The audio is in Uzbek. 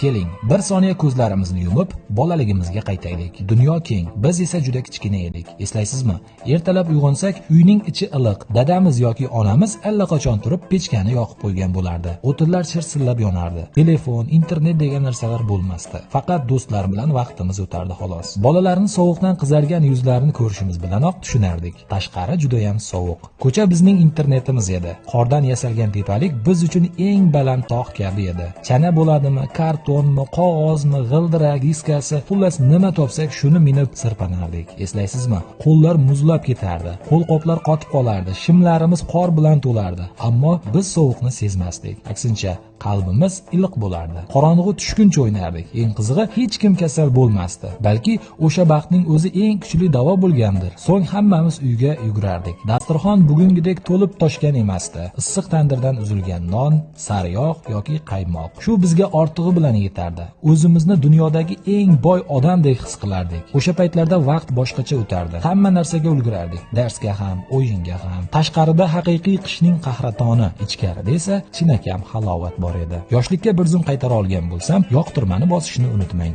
Keling, bir soniya ko'zlarimizni yumib, bolaligimizga qaytaylik. Dunyo keng, biz esa juda kichkina edik. Eslaysizmi? Ertalab uyg'onsak, uyning ichi iliq. Dadamiz yoki onamiz allaqachon turib pechkani yoqib qo'ygan bo'lardi. O'tinlar chirsillab yonardi. Telefon, internet degan narsalar bo'lmasdi. Faqat do'stlar bilan vaqtimiz o'tardi xolos. Bolalarning sovuqdan qizargan yuzlarini ko'rishimiz bilanoq tushunardik. Tashqari juda ham sovuq. Ko'cha bizning internetimiz edi. Qordan yasalgan tepalik biz uchun eng baland tog' kabi edi. Chana bo'ladimi, kartonmi, qog'ozmi, g'ildirak, diskasi, xullas nima topsak shuni minib sirpanardik. Eslaysizmi? Qo'llar muzlab ketardi. Qo'lqoplar qotib qolardi. Shimlarimiz qor bilan to'lardi. Ammo biz sovuqni sezmasdik. Aksincha, qalbimiz iliq bo'lardi. Qorong'u tushguncha o'ynardik. Eng qizig'i, hech kim kasal bo'lmasdi. Balki o'sha baxtning o'zi eng kuchli davo bo'lgandir. So'ng hammamiz uyga yugurardik. Dasturxon bugungidek to'lib toshgan emasdi. Issiq tandirdan uzilgan non, sariyog' yoki qaymoq. Shu bizga ortig'i bilan yetardi. O'zimizni dunyodagi eng boy odamdek his qilardik. O'sha paytlarda vaqt boshqacha o'tardi. Hamma narsaga ulgurardik. Darsga ham, o'yinga ham. Tashqarida haqiqiy qishning qahratoni, ichkarida esa chinakam halovat bor edi. Yoshlikka bir zum qaytara olgan bo'lsam, yoqtirmani bosishni unutmang.